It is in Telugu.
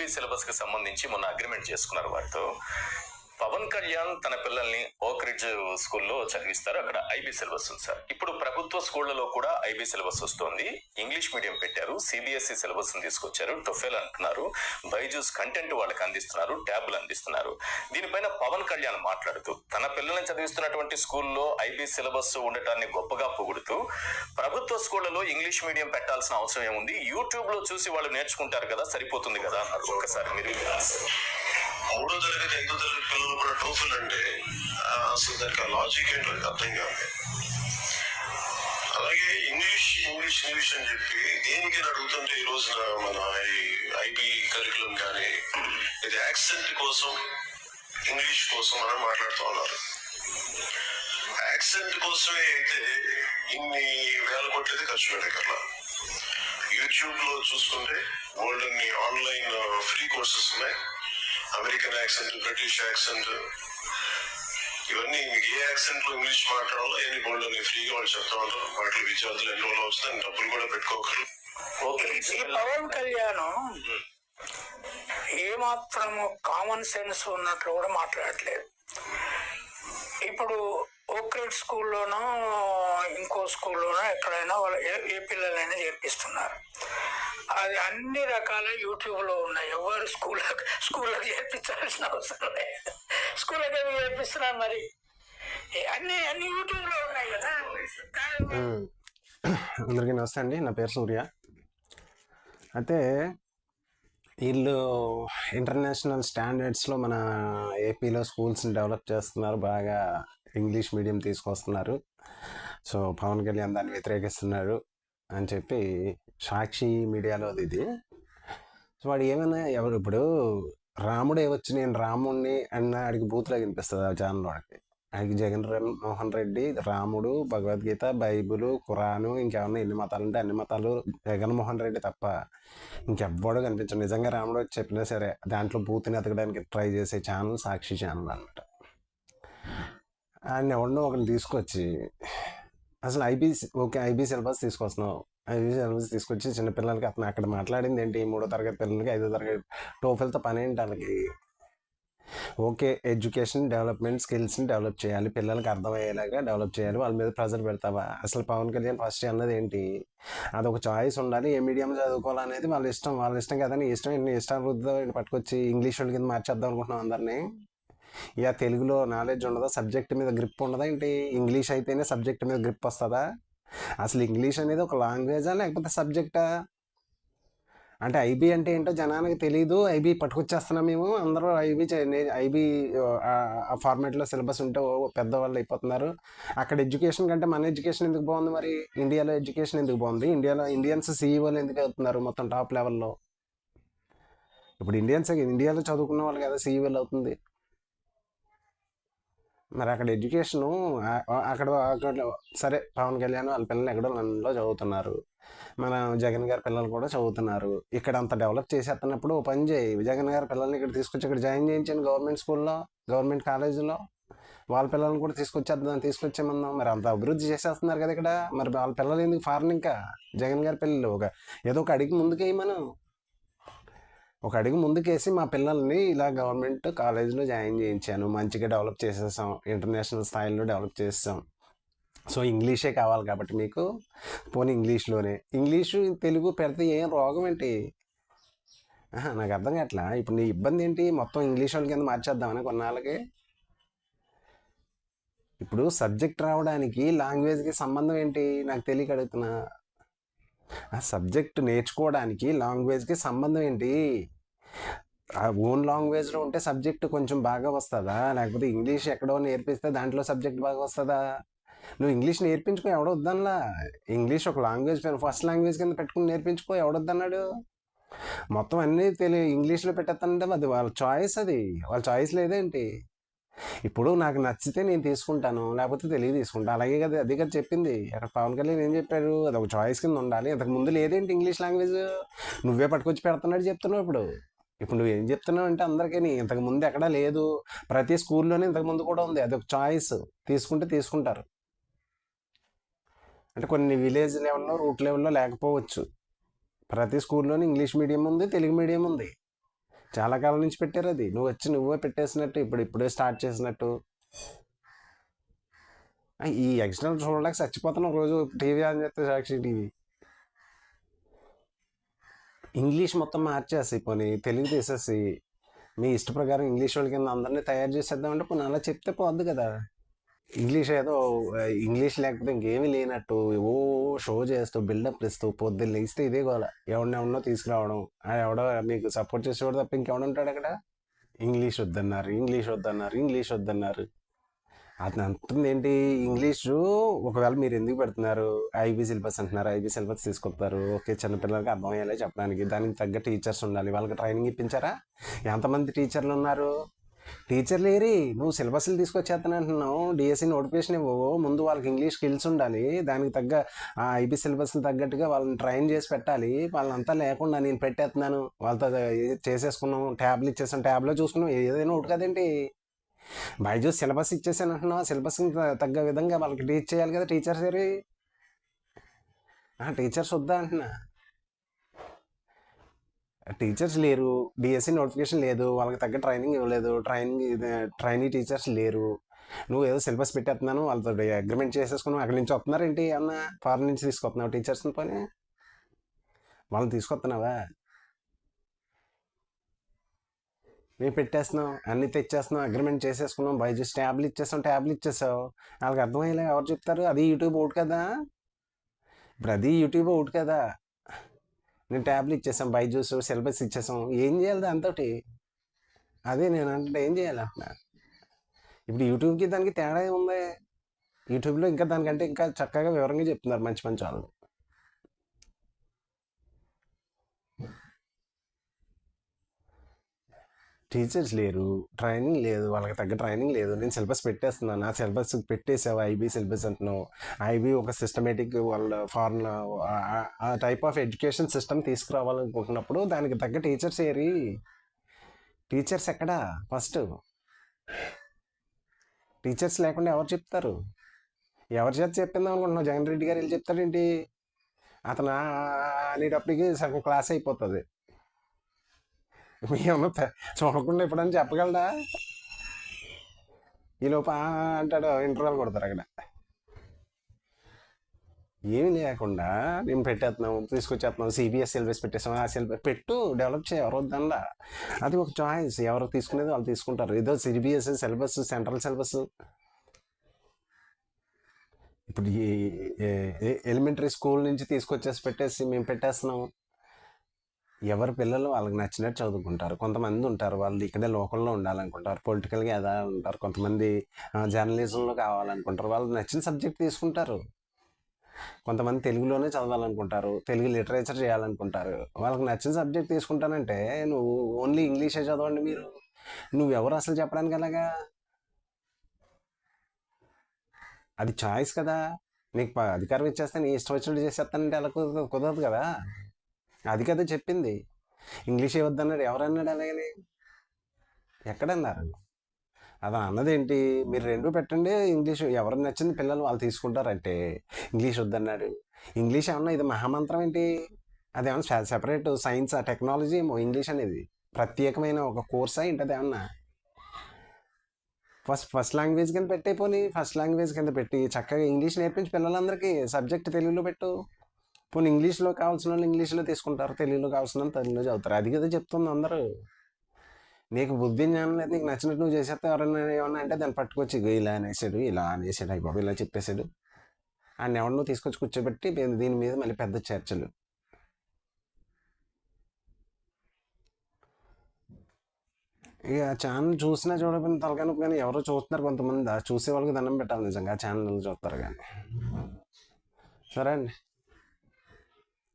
ఐబీ సిలబస్ కి సంబంధించి మొన్న అగ్రిమెంట్ చేసుకున్నారు వారితో. పవన్ కళ్యాణ్ తన పిల్లల్ని ఓక్ రిడ్జ్ స్కూల్లో చదివిస్తారు, అక్కడ ఐబీ సిలబస్ ఉంది సార్. ఇప్పుడు ప్రభుత్వ స్కూళ్లలో కూడా ఐబీ సిలబస్ వస్తోంది. ఇంగ్లీష్ మీడియం పెట్టారు, సిబిఎస్ఈ సిలబస్ తీసుకొచ్చారు, టొఫెల్ అంటున్నారు, బైజూస్ కంటెంట్ వాళ్ళకి అందిస్తున్నారు, ట్యాబ్లు అందిస్తున్నారు. దీనిపైన పవన్ కళ్యాణ్ మాట్లాడుతూ తన పిల్లల్ని చదివిస్తున్నటువంటి స్కూల్లో ఐబీ సిలబస్ ఉండటాన్ని గొప్పగా పొగుడుతూ ప్రభుత్వ స్కూళ్లలో ఇంగ్లీష్ మీడియం పెట్టాల్సిన అవసరం ఏముంది, యూట్యూబ్ లో చూసి వాళ్ళు నేర్చుకుంటారు కదా, సరిపోతుంది కదా అన్నారు. ఒక్కసారి మీరు 3వ తరగతి 5వ తరగతి పిల్లలు కూడా టోఫెల్ అంటే అసలు దానికి లాజిక్ ఏంటో అర్థం కాదు. అలాగే ఇంగ్లీష్ అని చెప్పి దేనికైనా అడుగుతుంటే ఈ రోజున మన ఐబీ కరికులం కానీ ఇది యాక్సెంట్ కోసం ఇంగ్లీష్ కోసం అని మాట్లాడుతూ ఉన్నారు. యాక్సెంట్ కోసమే అయితే ఇన్ని వేల కోట్లయితే ఖర్చు పెట్టగల. యూట్యూబ్ లో చూసుకుంటే వరల్డ్ అన్ని ఆన్లైన్ ఫ్రీ కోర్సెస్ ఉన్నాయి. అమెరికన్ యాక్సెంట్, బ్రిటిష్ యాక్సెంట్, ఇవన్నీ మీకు ఏ యాక్సెంట్ లో ఇంగ్లీష్ మాట్లాడాలో ఎన్ని గోల్డ్ అని ఫ్రీగా వాళ్ళు చెప్తా ఉంటారు. వాటిలో విద్యార్థులు ఎన్రోల్ అవుతుంది, డబ్బులు కూడా పెట్టుకోకరు. పవన్ కళ్యాణ్ ఏమాత్రము కామన్ సెన్స్ ఉన్నట్లు కూడా మాట్లాడట్లేదు. ఇప్పుడు ఓక్ రిడ్జ్ స్కూల్లోనో ఇంకో స్కూల్లోనో ఎక్కడైనా వాళ్ళు ఏ పిల్లలైనా చేర్పిస్తున్నారు. అది అన్ని రకాల యూట్యూబ్లో ఉన్నాయి. ఎవరు స్కూళ్ళకి చేర్పించాల్సిన అవసరం లేదు. స్కూళ్ళకి ఏమి చేర్పిస్తున్నారు మరి, అన్ని యూట్యూబ్లో ఉన్నాయి కదా. అందరికీ నమస్తే అండి, నా పేరు సూర్య. అయితే వీళ్ళు ఇంటర్నేషనల్ స్టాండర్డ్స్లో మన ఏపీలో స్కూల్స్ని డెవలప్ చేస్తున్నారు, బాగా ఇంగ్లీష్ మీడియం తీసుకొస్తున్నారు. సో పవన్ కళ్యాణ్ దాన్ని వ్యతిరేకిస్తున్నారు అని చెప్పి సాక్షి మీడియాలో ఇది. సో వాడు ఏమైనా ఎవరు ఇప్పుడు రాముడే వచ్చి నేను రాముడిని అన్న ఆడికి బూత్లో వినిపిస్తుంది ఆ ఛానల్ వాడికి. ఆడికి జగన్మోహన్ రెడ్డి, రాముడు, భగవద్గీత, బైబుల్, ఖురాను, ఇంకేమన్నా ఎన్ని మతాలు ఉంటే అన్ని మతాలు జగన్మోహన్ రెడ్డి తప్ప ఇంకెవ్వడు కనిపించడు. నిజంగా రాముడు వచ్చి చెప్పినా సరే దాంట్లో బూత్ని ఎతకడానికి ట్రై చేసే ఛానల్ సాక్షి ఛానల్ అనమాట. ఆయన ఎవరినో ఒకరిని తీసుకొచ్చి అసలు ఐబీ సిలబస్ తీసుకొస్తున్నావు, ఐబీ సిలబస్ తీసుకొచ్చి చిన్నపిల్లలకి అతను అక్కడ మాట్లాడింది ఏంటి, 3వ తరగతి పిల్లలకి 5వ తరగతి టోఫెల్తో పని ఏంటి వాళ్ళకి. ఓకే, ఎడ్యుకేషన్ డెవలప్మెంట్ స్కిల్స్ని డెవలప్ చేయాలి, పిల్లలకి అర్థమయ్యేలాగా డెవలప్ చేయాలి, వాళ్ళ మీద ప్రెజర్ పెడతావా? అసలు పవన్ కళ్యాణ్ ఫస్ట్ అన్నది ఏంటి, అదొక చాయిస్ ఉండాలి, ఏ మీడియం చదువుకోవాలనేది వాళ్ళ ఇష్టం కదా. నీ ఇష్టం, ఎన్ని ఇష్టాభివృద్ధితో పట్టుకొచ్చి ఇంగ్లీష్ వాళ్ళ కింద మార్చేద్దాం అనుకుంటున్నాం అందరినీ. ఇక తెలుగులో నాలెడ్జ్ ఉండదా, సబ్జెక్ట్ మీద గ్రిప్ ఉండదా ఏంటి? ఇంగ్లీష్ అయితేనే సబ్జెక్ట్ మీద గ్రిప్ వస్తుందా? అసలు ఇంగ్లీష్ అనేది ఒక లాంగ్వేజా లేకపోతే సబ్జెక్టా? అంటే ఐబీ అంటే ఏంటో జనానికి తెలీదు, ఐబీ పట్టుకొచ్చేస్తున్నాం మేము అందరూ. ఐబీ ఆ ఫార్మాట్లో సిలబస్ ఉంటే పెద్దవాళ్ళు అయిపోతున్నారు. అక్కడ ఎడ్యుకేషన్ కంటే మన ఎడ్యుకేషన్ ఎందుకు బాగుంది మరి? ఇండియాలో ఎడ్యుకేషన్ ఎందుకు బాగుంది? ఇండియన్స్ సీఈఓలు ఎందుకు అవుతున్నారు మొత్తం టాప్ లెవెల్లో? ఇప్పుడు ఇండియాలో చదువుకున్న వాళ్ళు కదా సీఈఓలు అవుతుంది. మరి అక్కడ ఎడ్యుకేషను అక్కడ సరే, పవన్ కళ్యాణ్ వాళ్ళ పిల్లలు ఎక్కడో లండన్లో చదువుతున్నారు, మన జగన్ గారి పిల్లలు కూడా చదువుతున్నారు. ఇక్కడ అంత డెవలప్ చేసేస్తున్నప్పుడు ఓ పని చేయి, జగన్ గారి పిల్లల్ని ఇక్కడ తీసుకొచ్చి ఇక్కడ జాయిన్ చేయించండి గవర్నమెంట్ స్కూల్లో, గవర్నమెంట్ కాలేజీలో. వాళ్ళ పిల్లల్ని కూడా తీసుకొచ్చేమందాం. మరి అంత అభివృద్ధి చేసేస్తున్నారు కదా ఇక్కడ, మరి వాళ్ళ పిల్లలు ఎందుకు ఫారెన్? ఇంకా జగన్ గారి పిల్లలు ఏదో ఒక అడిగి ముందుకేయి, మనం ఒక అడుగు ముందుకేసి మా పిల్లల్ని ఇలా గవర్నమెంట్ కాలేజీలో జాయిన్ చేయించాను, మంచిగా డెవలప్ చేసేసాం, ఇంటర్నేషనల్ స్థాయిలో డెవలప్ చేసాం. సో ఇంగ్లీషే కావాలి కాబట్టి మీకు, పోనీ ఇంగ్లీషు తెలుగు పెడితే ఏం రోగం ఏంటి? నాకు అర్థం కావట్లా. ఇప్పుడు నీ ఇబ్బంది ఏంటి? మొత్తం ఇంగ్లీష్ వాళ్ళ కింద మార్చేద్దామని కొన్నాళ్ళకి. ఇప్పుడు సబ్జెక్ట్ రావడానికి లాంగ్వేజ్కి సంబంధం ఏంటి నాకు తెలియక అడుగుతున్నా. ఆ సబ్జెక్ట్ నేర్చుకోవడానికి లాంగ్వేజ్కి సంబంధం ఏంటి? ఆ ఓన్ లాంగ్వేజ్లో ఉంటే సబ్జెక్ట్ కొంచెం బాగా వస్తుందా, లేకపోతే ఇంగ్లీష్ ఎక్కడో నేర్పిస్తే దాంట్లో సబ్జెక్ట్ బాగా వస్తుందా? నువ్వు ఇంగ్లీష్ నేర్పించుకో, ఎవడొద్దనలా. ఇంగ్లీష్ ఒక లాంగ్వేజ్ ఫస్ట్ లాంగ్వేజ్ కింద పెట్టుకుని నేర్పించుకో, ఎవడొద్దన్నాడు? మొత్తం అన్నీ ఇంగ్లీష్లో పెట్టేస్తానంటే అది వాళ్ళ చాయిస్, అది వాళ్ళ చాయిస్ లేదేంటి? ఇప్పుడు నాకు నచ్చితే నేను తీసుకుంటాను, లేకపోతే తెలియ తీసుకుంటాను. అలాగే కదా, అది కదా చెప్పింది అక్కడ పవన్ కళ్యాణ్. ఏం చెప్పారు? అది ఒక చాయిస్ కింద ఉండాలి. ఇంతకు ముందు లేదేంటి ఇంగ్లీష్ లాంగ్వేజ్? నువ్వే పట్టుకొచ్చి పెడుతున్నాడు చెప్తున్నావు. ఇప్పుడు నువ్వేం చెప్తున్నావు అంటే అందరికీ ఇంతకు ముందు ఎక్కడా లేదు, ప్రతి స్కూల్లోనే ఇంతకుముందు కూడా ఉంది. అది ఒక చాయిస్, తీసుకుంటారు. అంటే కొన్ని విలేజ్ లెవెల్లో, రూట్ లెవెల్లో లేకపోవచ్చు. ప్రతి స్కూల్లోనే ఇంగ్లీష్ మీడియం ఉంది, తెలుగు మీడియం ఉంది. చాలా కాలం నుంచి పెట్టారు అది. నువ్వు వచ్చి నువ్వే పెట్టేసినట్టు ఇప్పుడే స్టార్ట్ చేసినట్టు. ఈ ఎక్స్టర్నల్ చూడలేక చచ్చిపోతున్నాం రోజు. టీవీ ఆన్ చేస్తే సాక్షి టీవీ. ఇంగ్లీష్ మొత్తం మార్చేసి పోనీ తెలుగు తీసేసి మీ ఇష్ట ప్రకారం ఇంగ్లీష్ వాళ్ళ కింద అందరినీ తయారు చేసేద్దామంటే పోనీ అలా చెప్తే పోద్ది కదా. ఇంగ్లీష్ ఏదో ఇంగ్లీష్ లేకపోతే ఇంకేమీ లేనట్టు ఓ షో చేస్తూ బిల్డప్ ఇస్తూ పొద్దున్న లేస్తే ఇదే గోల. ఎవరినెవరినో తీసుకురావడం, ఎవడో మీకు సపోర్ట్ చేసేవాడు తప్ప ఇంకెవడుంటాడు అక్కడ. ఇంగ్లీష్ వద్దన్నారు, ఇంగ్లీష్ వద్దన్నారు, ఇంగ్లీష్ వద్దన్నారు. అతను అంటుంది ఏంటి, ఇంగ్లీషు ఒకవేళ మీరు ఎందుకు పెడుతున్నారు, ఐబీ సిలబస్ అంటున్నారు, ఐబీ సిలబస్ తీసుకొస్తారు. ఓకే, చిన్నపిల్లలకి అర్థమయ్యేలా చెప్పడానికి దానికి తగ్గ టీచర్స్ ఉండాలి. వాళ్ళకి ట్రైనింగ్ ఇప్పించారా? ఎంతమంది టీచర్లు ఉన్నారు? టీచర్లు ఏరి నువ్వు సిలబస్లు తీసుకొచ్చేస్తాను అంటున్నావు. డిఎస్సి నోటిఫికేషన్ ఇవ్వవు. ముందు వాళ్ళకి ఇంగ్లీష్ స్కిల్స్ ఉండాలి. దానికి తగ్గ ఆ ఐబీ సిలబస్కి తగ్గట్టుగా వాళ్ళని ట్రైన్ చేసి పెట్టాలి. వాళ్ళంతా లేకుండా నేను పెట్టేస్తున్నాను, వాళ్ళతో చేసేసుకున్నాం, ట్యాబ్లు ఇచ్చేసాం, ట్యాబ్లో చూసుకున్నాం, ఏదైనా ఒకటి కదేంటి. బైజూస్ సిలబస్ ఇచ్చేసాను అంటున్నావు. సిలబస్కి తగ్గ విధంగా వాళ్ళకి టీచ్ చేయాలి కదా. టీచర్స్ ఏరి టీచర్స్ వద్దా అంటున్నా. టీచర్స్ లేరు, డిఎస్సి నోటిఫికేషన్ లేదు, వాళ్ళకి తగ్గ ట్రైనింగ్ ఇవ్వలేదు, ట్రైనీ టీచర్స్ లేరు. నువ్వు ఏదో సిలబస్ పెట్టేస్తున్నాను, వాళ్ళతో అగ్రిమెంట్ చేసేసుకున్నావు. అక్కడి నుంచి వస్తున్నారు ఏంటి, అన్న ఫారెన్ నుంచి తీసుకొస్తున్నావు టీచర్స్ని? పని వాళ్ళని తీసుకొస్తున్నావా? మేము పెట్టేస్తున్నాం, అన్నీ తెచ్చేస్తున్నాం, అగ్రిమెంట్ చేసేసుకున్నాం, బైజూస్ ట్యాబ్లు ఇచ్చేసావు. వాళ్ళకి అర్థమయ్యేలా ఎవరు చెప్తారు? అది యూట్యూబ్ ఒకటి కదా. ఇప్పుడు అది యూట్యూబ్ ఒకటి కదా. నేను ట్యాబ్లు ఇచ్చేసాం, బైజూస్ సిలబస్ ఇచ్చేసాం, ఏం చేయాలి దాంతో? అదే నేను అంటే ఏం చేయాలి అంటున్నా. ఇప్పుడు యూట్యూబ్కి దానికి తేడా ఏముంది? యూట్యూబ్లో ఇంకా దానికంటే ఇంకా చక్కగా వివరంగా చెప్తున్నారు మంచి మంచి వాళ్ళు. టీచర్స్ లేరు, ట్రైనింగ్ లేదు, వాళ్ళకి తగ్గ ట్రైనింగ్ లేదు. నేను సిలబస్ పెట్టేస్తున్నాను, ఆ సిలబస్ పెట్టేసావు, ఐబీ సిలబస్ అంటున్నావు. ఐబీ ఒక సిస్టమేటిక్ వాళ్ళ ఫారెన్ ఆ టైప్ ఆఫ్ ఎడ్యుకేషన్ సిస్టమ్ తీసుకురావాలనుకుంటున్నప్పుడు దానికి తగ్గ టీచర్స్ ఏరి. టీచర్స్ ఎక్కడా? ఫస్ట్ టీచర్స్ లేకుండా ఎవరు చెప్తారు? ఎవరి చేత చెప్పిందాం అనుకుంటున్నావు? జగన్ రెడ్డి గారు వెళ్ళి చెప్తాడేంటి? అతను అనేటప్పటికి సగం క్లాస్ అయిపోతుంది. ఏమన్నా చూడకుండా ఎప్పుడని చెప్పగలడా? ఈలోపు అంటాడు, ఇంటర్వెల్ కొడతారు అక్కడ. ఏమి లేకుండా నేను పెట్టేస్తున్నాం, తీసుకొచ్చేస్తున్నాం, సిబిఎస్ సిలబస్ పెట్టేస్తాం. ఆ సిలబస్ పెట్టు, డెవలప్ చేయ, ఎవరు వద్దండా. అది ఒక చాయిస్, ఎవరు తీసుకునేది వాళ్ళు తీసుకుంటారు. ఏదో సిబిఎస్ సిలబస్, సెంట్రల్ సిలబస్. ఇప్పుడు ఈ ఎలిమెంటరీ స్కూల్ నుంచి తీసుకొచ్చేసి పెట్టేసి మేము పెట్టేస్తున్నాం. ఎవరి పిల్లలు వాళ్ళకి నచ్చినట్టు చదువుకుంటారు. కొంతమంది ఉంటారు వాళ్ళు ఇక్కడే లోకల్లో ఉండాలనుకుంటారు, పొలిటికల్గా ఎలా ఉంటారు, కొంతమంది జర్నలిజంలో కావాలనుకుంటారు, వాళ్ళకి నచ్చిన సబ్జెక్ట్ తీసుకుంటారు. కొంతమంది తెలుగులోనే చదవాలనుకుంటారు, తెలుగు లిటరేచర్ చేయాలనుకుంటారు, వాళ్ళకి నచ్చిన సబ్జెక్ట్ తీసుకుంటానంటే నువ్వు ఓన్లీ ఇంగ్లీషే చదవండి మీరు. నువ్వెవరు అసలు చెప్పడానికి ఎలాగా? అది చాయిస్ కదా. నీకు అధికారం ఇచ్చేస్తే నీ ఇష్టం వచ్చినట్టు చేసేస్తానంటే ఎలా కుదరదు కదా. అది కదా చెప్పింది. ఇంగ్లీష్ వద్దన్నాడు, ఎవరన్నాడు అలాగని? ఎక్కడన్నారు? అది అన్నదేంటి? మీరు రెండు పెట్టండి, ఇంగ్లీష్ ఎవరు నచ్చింది పిల్లలు వాళ్ళు తీసుకుంటారంటే ఇంగ్లీష్ వద్దన్నాడు. ఇంగ్లీష్ ఏమన్నా ఇది మహామంత్రం ఏంటి? అదేమన్నా సెపరేట్ సైన్స్ టెక్నాలజీ ఏమో ఇంగ్లీష్ అనేది ప్రత్యేకమైన ఒక కోర్సా ఏంటి? అది ఏమన్నా ఫస్ట్ లాంగ్వేజ్ కింద పెట్టయిపోయి ఫస్ట్ లాంగ్వేజ్ కింద పెట్టి చక్కగా ఇంగ్లీష్ నేర్పించి పిల్లలందరికీ సబ్జెక్ట్ తెలుగులో పెట్టు. పోనీ ఇంగ్లీష్లో కావాల్సిన వాళ్ళు ఇంగ్లీష్లో తీసుకుంటారు, తెలుగులో కావాల్సిన వాళ్ళు తెలుగులో చదువుతారు. అది కదా చెప్తుంది అందరూ. నీకు బుద్ధి జ్ఞానం లేదు, నీకు నచ్చినట్టు నువ్వు చేసేస్తే ఎవరైనా ఏమన్నా అంటే దాన్ని పట్టుకొచ్చి ఇలా అనేసాడు అయిపోయి ఇలా చెప్పేశాడు అని ఎవరినో తీసుకొచ్చి కూర్చోబెట్టి దీని మీద మళ్ళీ పెద్ద చర్చలు. ఇక ఛానల్ చూసినా చూడకపోయినా తలకానొప్పి, కానీ ఎవరో చూస్తున్నారు కొంతమంది. చూసే వాళ్ళకి దండం పెట్టాలి నిజంగా, ఛానల్ చూస్తారు కానీ. సరే అండి.